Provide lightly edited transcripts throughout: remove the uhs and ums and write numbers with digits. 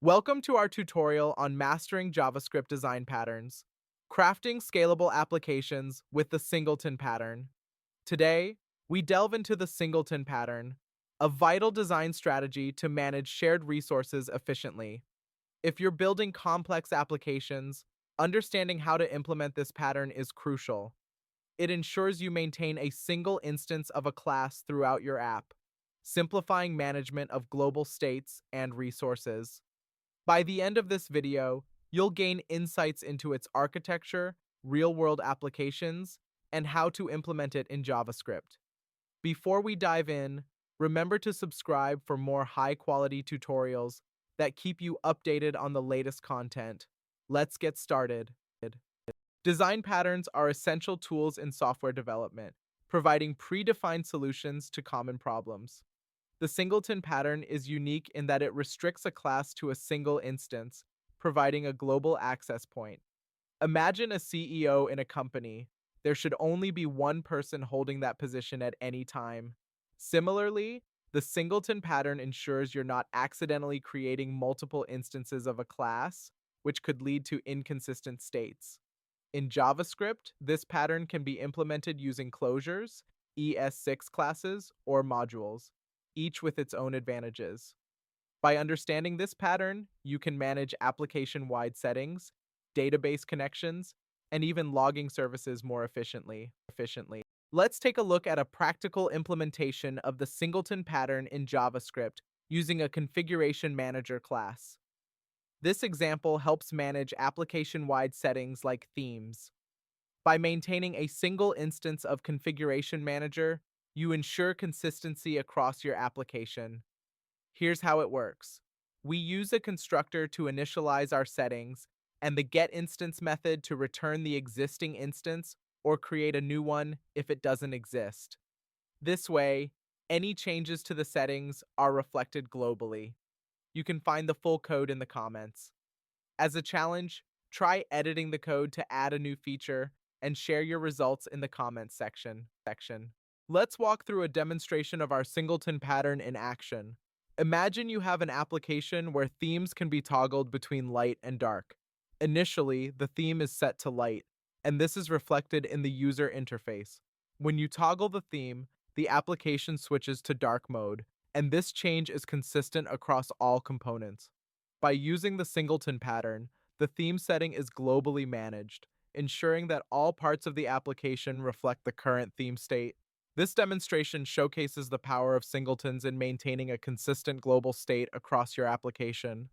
Welcome to our tutorial on mastering JavaScript design patterns, crafting scalable applications with the Singleton Pattern. Today, we delve into the Singleton Pattern, a vital design strategy to manage shared resources efficiently. If you're building complex applications, understanding how to implement this pattern is crucial. It ensures you maintain a single instance of a class throughout your app, simplifying management of global states and resources. By the end of this video, you'll gain insights into its architecture, real-world applications, and how to implement it in JavaScript. Before we dive in, remember to subscribe for more high-quality tutorials that keep you updated on the latest content. Let's get started. Design patterns are essential tools in software development, providing predefined solutions to common problems. The Singleton pattern is unique in that it restricts a class to a single instance, providing a global access point. Imagine a CEO in a company. There should only be one person holding that position at any time. Similarly, the Singleton pattern ensures you're not accidentally creating multiple instances of a class, which could lead to inconsistent states. In JavaScript, this pattern can be implemented using closures, ES6 classes, or modules, each with its own advantages. By understanding this pattern, you can manage application-wide settings, database connections, and even logging services more efficiently. Let's take a look at a practical implementation of the Singleton pattern in JavaScript using a configuration manager class. This example helps manage application-wide settings like themes. By maintaining a single instance of Configuration Manager, you ensure consistency across your application. Here's how it works. We use a constructor to initialize our settings, and the getInstance method to return the existing instance or create a new one if it doesn't exist. This way, any changes to the settings are reflected globally. You can find the full code in the comments. As a challenge, try editing the code to add a new feature and share your results in the comments section. Let's walk through a demonstration of our Singleton pattern in action. Imagine you have an application where themes can be toggled between light and dark. Initially, the theme is set to light, and this is reflected in the user interface. When you toggle the theme, the application switches to dark mode, and this change is consistent across all components. By using the Singleton pattern, the theme setting is globally managed, ensuring that all parts of the application reflect the current theme state. This demonstration showcases the power of singletons in maintaining a consistent global state across your application.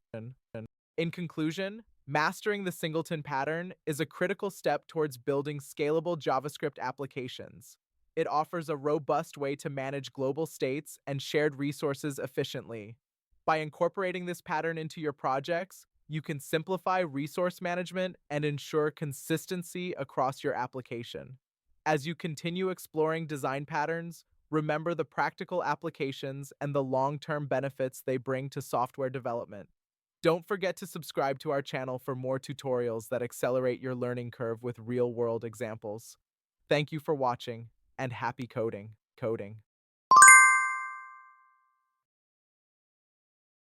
In conclusion, mastering the Singleton pattern is a critical step towards building scalable JavaScript applications. It offers a robust way to manage global states and shared resources efficiently. By incorporating this pattern into your projects, you can simplify resource management and ensure consistency across your application. As you continue exploring design patterns, remember the practical applications and the long-term benefits they bring to software development. Don't forget to subscribe to our channel for more tutorials that accelerate your learning curve with real-world examples. Thank you for watching, and happy coding.